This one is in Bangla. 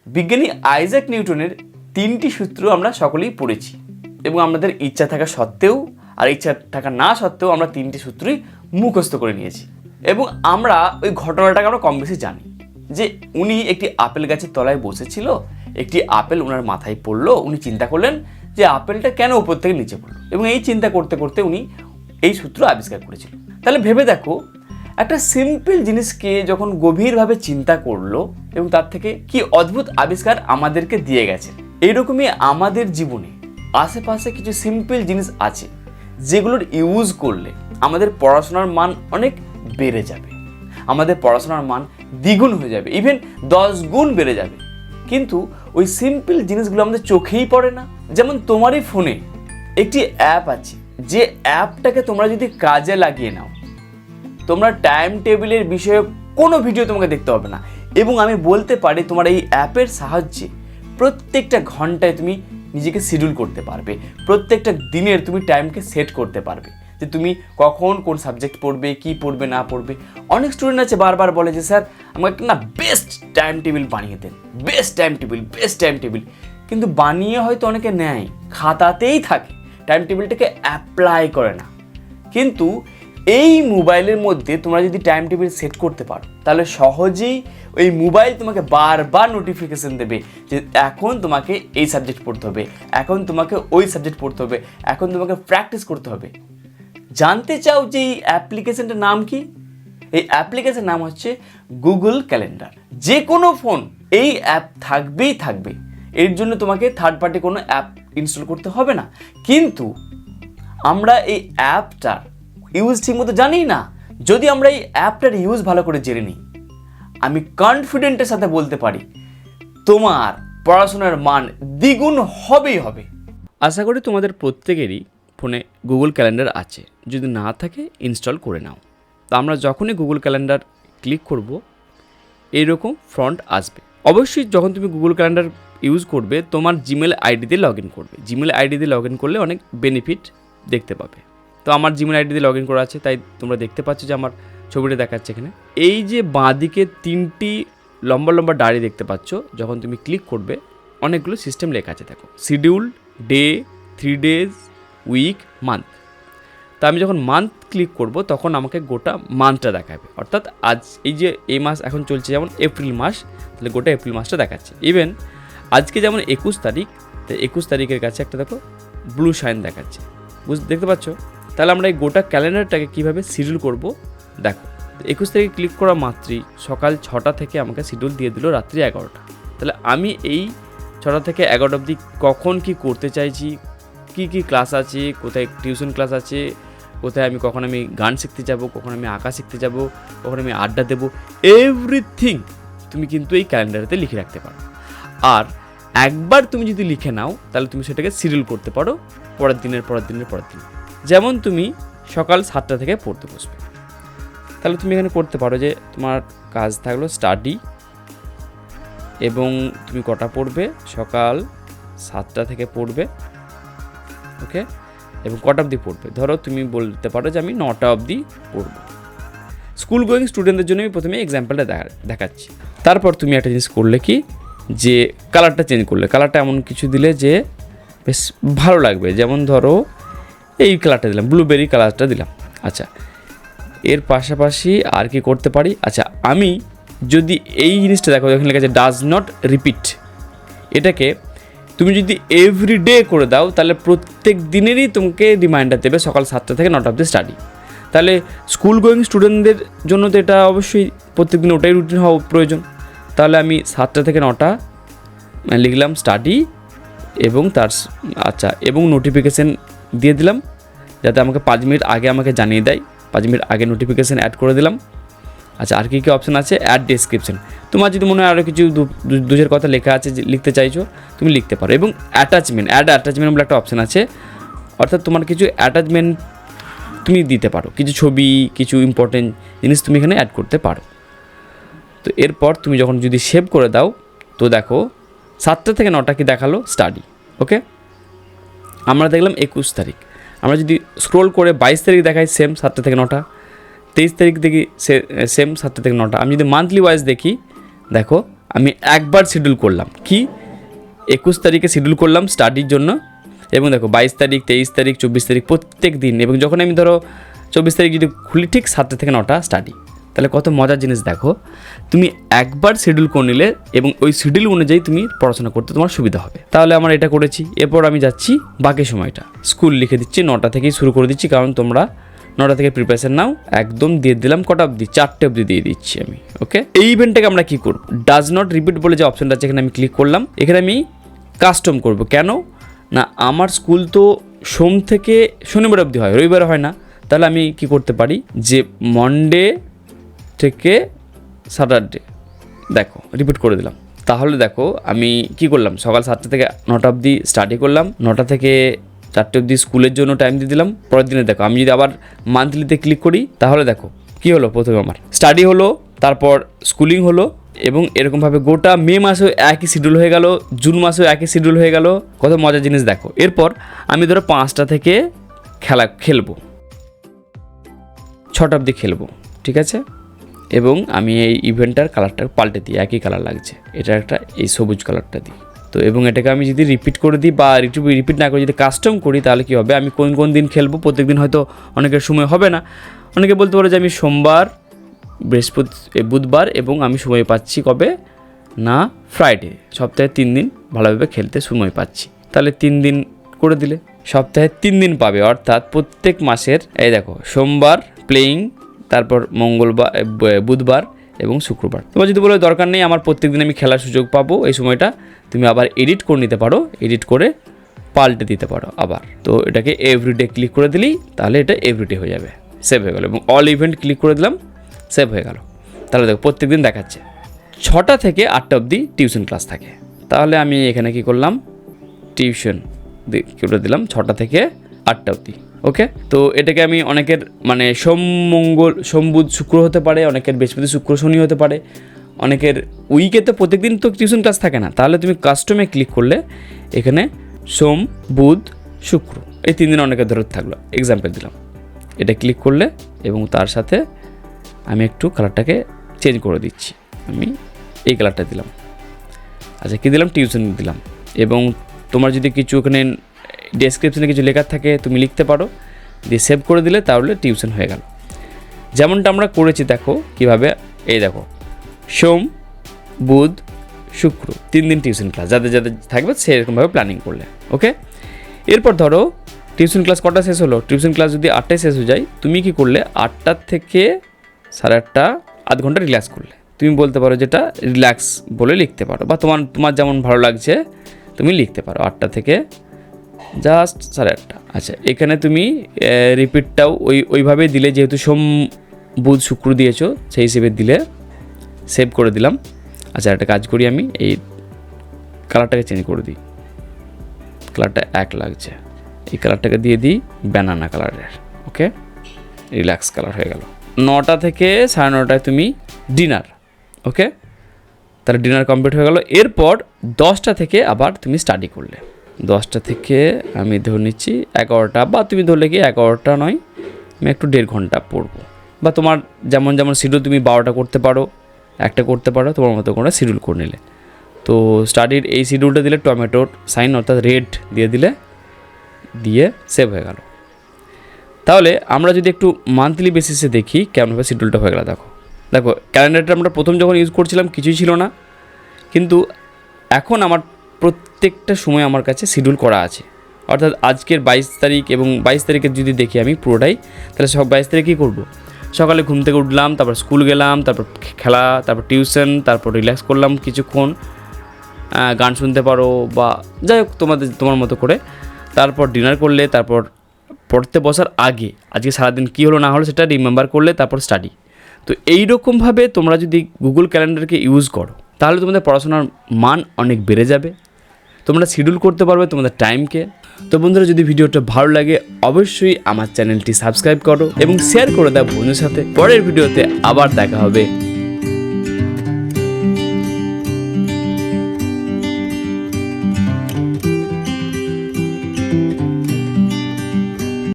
বিজ্ঞানী আইজ্যাক নিউটনের 3টি সূত্র আমরা সকলেই পড়েছি এবং আমাদের ইচ্ছা থাকা সত্ত্বেও আর ইচ্ছা থাকা না সত্ত্বেও আমরা 3টি সূত্রই মুখস্থ করে নিয়েছি এবং আমরা ওই ঘটনাটাকে আমরা কম বেশি জানি যে উনি একটি আপেল গাছের তলায় বসেছিল, একটি আপেল ওনার মাথায় পড়লো, উনি চিন্তা করলেন যে আপেলটা কেন উপর থেকে নিচে পড়লো এবং এই চিন্তা করতে করতে উনি এই সূত্র আবিষ্কার করেছিল। তাহলে ভেবে দেখো, একটা সিম্পল জিনিসকে যখন গভীরভাবে চিন্তা করলো এবং তার থেকে কি অদ্ভুত আবিষ্কার আমাদেরকে দিয়ে গেছে। এইরকমই আমাদের জীবনে আশেপাশে কিছু সিম্পল জিনিস আছে যেগুলোর ইউজ করলে আমাদের পড়াশোনার মান অনেক বেড়ে যাবে, আমাদের পড়াশোনার মান দ্বিগুণ হয়ে যাবে, ইভেন 10 গুণ বেড়ে যাবে। কিন্তু ওই সিম্পল জিনিসগুলো আমাদের চোখেই পড়ে না। যেমন তোমারই ফোনে একটি অ্যাপ আছে, যে অ্যাপটাকে তোমরা যদি কাজে লাগিয়ে নাও, তোমরা টাইম টেবিলের বিষয়ে কোনো ভিডিও তোমাকে দেখতে হবে না এবং আমি বলতে পারি তোমার এই অ্যাপের সাহায্যে প্রত্যেকটা ঘন্টায় তুমি নিজেকে শিডিউল করতে পারবে, প্রত্যেকটা দিনের তুমি টাইমকে সেট করতে পারবে যে তুমি কখন কোন সাবজেক্ট পড়বে, কি পড়বে না পড়বে। অনেক স্টুডেন্ট আছে বারবার বলে যে স্যার আমাকে না বেস্ট টাইম টেবিল বানিয়ে দেন, বেস্ট টাইম টেবিল, কিন্তু বানিয়ে হয়তো অনেকে নেয়, খাতাতেই থাকে, টাইম টেবিলটাকে অ্যাপ্লাই করে না। কিন্তু এই মোবাইলের মধ্যে তোমরা যদি টাইম টেবিল সেট করতে পারো তাহলে সহজেই ওই মোবাইল তোমাকে বারবার নোটিফিকেশন দেবে যে এখন তোমাকে এই সাবজেক্ট পড়তে হবে, এখন তোমাকে ওই সাবজেক্ট পড়তে হবে, এখন তোমাকে প্র্যাকটিস করতে হবে। জানতে চাও যে এই অ্যাপ্লিকেশনটার নাম কি? এই অ্যাপ্লিকেশনের নাম হচ্ছে গুগল ক্যালেন্ডার। যে কোনো ফোন এই অ্যাপ থাকবেই থাকবে, এর জন্য তোমাকে থার্ড পার্টি কোনো অ্যাপ ইনস্টল করতে হবে না। কিন্তু আমরা এই অ্যাপটার ইউজ ঠিকমতো জানি না। যদি আমরা এই অ্যাপটার ইউজ ভালো করে জেনে নিই, আমি কনফিডেন্টের সাথে বলতে পারি তোমার পড়াশোনার মান দ্বিগুণ হবেই হবে। আশা করি তোমাদের প্রত্যেকেরই ফোনে গুগল ক্যালেন্ডার আছে, যদি না থাকে ইনস্টল করে নাও। তো আমরা যখনই গুগল ক্যালেন্ডার ক্লিক করব এইরকম ফ্রন্ট আসবে। অবশ্যই যখন তুমি গুগল ক্যালেন্ডার ইউজ করবে তোমার জিমেল আইডি দিয়ে লগ ইন করবে। জিমেল আইডি দিয়ে লগ ইন করলে অনেক বেনিফিট দেখতে পাবে। তো আমার জিমেল আইডি দিয়ে লগ ইন করা আছে, তাই তোমরা দেখতে পাচ্ছ যে আমার ছবিটা দেখাচ্ছে এখানে। এই যে বাঁদিকে 3টি লম্বা লম্বা ডায়রি দেখতে পাচ্ছ, যখন তুমি ক্লিক করবে অনেকগুলো সিস্টেম লেখা আছে। দেখো schedule, day, 3 days, week, month. তা আমি যখন মান্থ ক্লিক করব তখন আমাকে গোটা মান্থটা দেখাবে, অর্থাৎ আজ এই যে এই মাস এখন চলছে যেমন এপ্রিল মাস, তাহলে গোটা এপ্রিল মাসটা দেখাচ্ছে। ইভেন আজকে যেমন 21 তারিখ, তো 21 তারিখের কাছে একটা দেখো ব্লু শাইন দেখাচ্ছে, দেখতে পাচ্ছ? তাহলে আমরা এই গোটা ক্যালেন্ডারটাকে কীভাবে শিডিউল করব দেখো। 21 তারিখে ক্লিক করা মাত্রই সকাল 6টা থেকে আমাকে শিডিউল দিয়ে দিল রাত্রি 11টা। তাহলে আমি এই 6টা থেকে 11টা অবধি কখন কি করতে চাইছি, কি কি ক্লাস আছে, কোথায় টিউশন ক্লাস আছে, কোথায় কখন আমি গান শিখতে যাব, কখন আমি আঁকা শিখতে যাব, কখন আমি আড্ডা দেবো, এভরিথিং তুমি কিন্তু এই ক্যালেন্ডারেতে লিখে রাখতে পারো। আর একবার তুমি যদি লিখে নাও তাহলে তুমি সেটাকে শিডিউল করতে পারো পরের দিনের। যেমন তুমি সকাল 7টা থেকে পড়তে বসবে, তাহলে তুমি এখানে করতে পারো যে তোমার কাজ থাকলো স্টাডি এবং তুমি কটা পড়বে, সকাল 7টা থেকে পড়বে, ওকে, এবং কটা অবধি পড়বে। ধরো তুমি বলতে পারো যে আমি 9টা অবধি পড়ব। স্কুল গোয়িং স্টুডেন্টদের জন্য আমি প্রথমে এক্সাম্পলটা দেখাচ্ছি। তারপর তুমি একটা জিনিস করলে কি, যে কালারটা চেঞ্জ করলে, কালারটা এমন কিছু দিলে যে বেশ ভালো লাগবে। যেমন ধরো এই কালারটা দিলাম, ব্লুবেরি কালারটা দিলাম। আচ্ছা, এর পাশাপাশি আর কি করতে পারি? আচ্ছা, আমি যদি এই জিনিসটা দেখো, এখানে লেখা আছে ডাজ নট রিপিট, এটাকে তুমি যদি এভরিডে করে দাও তাহলে প্রত্যেক দিনেরই তোমাকে রিমাইন্ডার দেবে সকাল 7টা থেকে 9টা অবধি স্টাডি। তাহলে স্কুল গোয়িং স্টুডেন্টদের জন্য তো এটা অবশ্যই প্রত্যেক দিন ওটাই রুটিন হওয়া প্রয়োজন। তাহলে আমি 7টা থেকে 9টা লিখলাম স্টাডি এবং এবং নোটিফিকেশান দিয়ে দিলাম যাতে আমাকে 5 মিনিট আগে আমাকে জানিয়ে দেয়, 5 মিনিট আগে নোটিফিকেশান অ্যাড করে দিলাম। আচ্ছা, আর কী কী অপশান আছে? অ্যাড ডেসক্রিপশন, তোমার যদি মনে হয় আরও কিছু দুজের কথা লেখা আছে লিখতে চাইছো তুমি লিখতে পারো। এবং অ্যাটাচমেন্ট, অ্যাড অ্যাটাচমেন্ট বলে একটা অপশান আছে, অর্থাৎ তোমার কিছু অ্যাটাচমেন্ট তুমি দিতে পারো, কিছু ছবি, কিছু ইম্পর্টেন্ট জিনিস তুমি এখানে অ্যাড করতে পারো। তো এরপর তুমি যখন যদি সেভ করে দাও তো দেখো 7টা থেকে 9টা কি দেখালো স্টাডি, ওকে। আমরা দেখলাম 21 তারিখ, আমরা যদি স্ক্রোল করে 22 তারিখ দেখাই সেম 7টা থেকে 9টা, 23 তারিখ দেখি সেম 7টা থেকে 9টা। আমি যদি মান্থলি ওয়াইজ দেখি দেখো আমি একবার শিডিউল করলাম, কি 21 তারিখে শিডিউল করলাম স্টাডির জন্য, এবং দেখো 22 তারিখ, 23 তারিখ, 24 তারিখ প্রত্যেক দিন। এবং যখন আমি ধরো 24 তারিখ যদি খুলি ঠিক 7টা থেকে 9টা স্টাডি, তাহলে কত মজার জিনিস দেখো, তুমি একবার শিডিউল করে নিলে এবং ওই শিডিউল অনুযায়ী তুমি পড়াশোনা করতে তোমার সুবিধা হবে। তাহলে আমার এটা করেছি। এরপর আমি যাচ্ছি বাকি সময়টা, স্কুল লিখে দিচ্ছি 9টা থেকেই শুরু করে দিচ্ছি, কারণ তোমরা 9টা থেকে প্রিপারেশন নাও। একদম দিয়ে দিলাম কটা অবধি, 4টে অবধি দিয়ে দিচ্ছি আমি। ওকে, এই ইভেন্টটাকে আমরা কী করব, ডাজ নট রিপিট বলে যে অপশনটা আছে এখানে আমি ক্লিক করলাম। এখানে আমি কাস্টম করব। কেন না, আমার স্কুল তো সোম থেকে শনিবার অবধি হয়, রবিবার হয় না। তাহলে আমি কি করতে পারি যে মন্ডে থেকে স্যাটারডে দেখো রিপিট করে দিলাম। তাহলে দেখো আমি কি করলাম, সকাল 7টা থেকে 9টা অবধি স্টাডি করলাম, 9টা থেকে 4টে অবধি স্কুলের জন্য টাইম দিয়ে দিলাম। পরের দিনে দেখো আমি যদি আবার মান্থলিতে ক্লিক করি, তাহলে দেখো কি হলো, প্রথমে আমার স্টাডি হলো, তারপর স্কুলিং হলো, এবং এরকমভাবে গোটা মে মাসেও একই শিডিউল হয়ে গেল, জুন মাসেও একই শিডিউল হয়ে গেল। কত মজার জিনিস দেখো। এরপর আমি ধরো 5টা থেকে খেলবো, 6টা অবধি খেলবো, ঠিক আছে। এবং আমি এই ইভেন্টটার কালারটা পাল্টে দিই, একই কালার লাগছে, এটা একটা এই সবুজ কালারটা দিই। তো এবং এটাকে আমি যদি রিপিট করে দিই বা রিপিট না করে যদি কাস্টম করি, তাহলে কী হবে, আমি কোন কোন দিন খেলবো, প্রত্যেক দিন হয়তো অনেকের সময় হবে না। অনেকে বলতে পারে যে আমি সোমবার, বুধবার, এবং আমি সময় পাচ্ছি কবে না ফ্রাইডে, সপ্তাহে 3 দিন ভালোভাবে খেলতে সময় পাচ্ছি। তাহলে 3 দিন করে দিলে সপ্তাহে 3 দিন পাবে, অর্থাৎ প্রত্যেক মাসের এই দেখো সোমবার প্লেয়িং, তারপর মঙ্গলবার, বুধবার এবং শুক্রবার। তোমার যদি বলো দরকার নেই আমার প্রত্যেক দিন আমি খেলার সুযোগ পাবো, এই সময়টা তুমি আবার এডিট করে নিতে পারো, এডিট করে পাল্টে দিতে পারো আবার। তো এটাকে এভরিডে ক্লিক করে দিলেই তাহলে এটা এভরিডে হয়ে যাবে, সেভ হয়ে গেল। এবং অল ইভেন্ট ক্লিক করে দিলাম, সেভ হয়ে গেল। তাহলে দেখো প্রত্যেক দিন দেখাচ্ছে। 6টা থেকে 8টা অবধি টিউশন ক্লাস থাকে। তাহলে আমি এখানে কি করলাম, টিউশন করে দিলাম 6টা থেকে 8টা অবধি। ওকে, তো এটাকে আমি অনেকের মানে সোম বুধ শুক্র হতে পারে, অনেকের বৃহস্পতি শুক্র শনি হতে পারে, অনেকের উইকে তো প্রত্যেকদিন তো টিউশন ক্লাস থাকে না। তাহলে তুমি কাস্টমে ক্লিক করলে এখানে সোম বুধ শুক্র এই 3 দিন অনেকের ধরে থাকলো, এক্সাম্পল দিলাম। এটা ক্লিক করলে এবং তার সাথে আমি একটু কালারটাকে চেঞ্জ করে দিচ্ছি, আমি এই কালারটা দিলাম। আচ্ছা, কী দিলাম, টিউশন দিলাম। এবং তোমার যদি কিছু ওখানে ডেসক্রিপশনে কিছু লেখা থাকে তুমি লিখতে পারো, দিয়ে সেভ করে দিলে তাহলে টিউশন হয়ে গেল। যেমনটা আমরা করেছি দেখো কিভাবে, এই দেখো সোম বুধ শুক্র 3 দিন টিউশন ক্লাস, যাদের যাদের থাকবে সেরকমভাবে প্ল্যানিং করলে। ওকে, এরপর ধরো টিউশন ক্লাস কটা শেষ হলো, টিউশন ক্লাস যদি 8টায় শেষ হয়ে যায়, তুমি কি করলে 8টা থেকে 8:30 আধ ঘন্টা রিল্যাক্স করলে, তুমি বলতে পারো যেটা রিল্যাক্স বলে লিখতে পারো, বা তোমার যেমন ভালো লাগছে তুমি লিখতে পারো 8টা থেকে জাস্ট 8:30। আচ্ছা, এখানে তুমি রিপিটটাও ওইভাবেই দিলে, যেহেতু সোম বুধ শুক্র দিয়েছো সেই হিসেবে দিলে, সেভ করে দিলাম। আচ্ছা, একটা কাজ করি, আমি এই কালারটাকে চেঞ্জ করে দিই, কালারটা এক লাগছে, এই কালারটাকে দিয়ে দিই ব্যানানা কালারের। ওকে, রিল্যাক্স কালার হয়ে গেল। 9টা থেকে 9:30 তুমি ডিনার। ওকে, তাহলে ডিনার কমপ্লিট হয়ে গেল। এরপর 10টা থেকে আবার তুমি স্টাডি করলে, 10টা থেকে আমি ধরে নিচ্ছি 11টা, বা তুমি ধরলে কি 11টা নয়, আমি একটু 1.5 ঘন্টা পড়বো, বা তোমার যেমন শিডিউল তুমি 12টা করতে পারো, একটা করতে পারো, তোমার মতো করে শিডিউল করে নিলে। তো স্টাডির এই শিডিউলটা দিলে টমেটোর সাইন অর্থাৎ রেড দিয়ে সেভ হয়ে গেল। তাহলে আমরা যদি একটু মান্থলি বেসিসে দেখি কেমনভাবে শিডিউলটা হয়ে গেল। দেখো ক্যালেন্ডারটা আমরা প্রথম যখন ইউজ করছিলাম কিছুই ছিল না, কিন্তু এখন আমার প্রত্যেকটা সময় আমার কাছে শিডিউল করা আছে। অর্থাৎ আজকের 22 তারিখ এবং 22 তারিখের যদি দেখি আমি পুরোটাই, তাহলে 22 তারিখ কী করবো, সকালে ঘুম থেকে উঠলাম, তারপর স্কুল গেলাম, তারপর খেলা, তারপর টিউশন, তারপর রিল্যাক্স করলাম কিছুক্ষণ, গান শুনতে পারো বা যাই হোক তোমার মতো করে, তারপর ডিনার করলে, তারপর পড়তে বসার আগে আজকে সারাদিন কী হলো না হলো সেটা রিমেম্বার করলে, তারপর স্টাডি। তো এইরকমভাবে তোমরা যদি গুগল ক্যালেন্ডারকে ইউজ করো তাহলে তোমাদের পড়াশোনার মান অনেক বেড়ে যাবে, তোমরা শিডিউল করতে পারবে তোমাদের টাইমকে। তো বন্ধুরা, যদি ভিডিওটা ভালো লাগে অবশ্যই আমার চ্যানেলটি সাবস্ক্রাইব করো এবং শেয়ার করে দাও বন্ধুদের সাথে। পরের ভিডিওতে আবার দেখা হবে।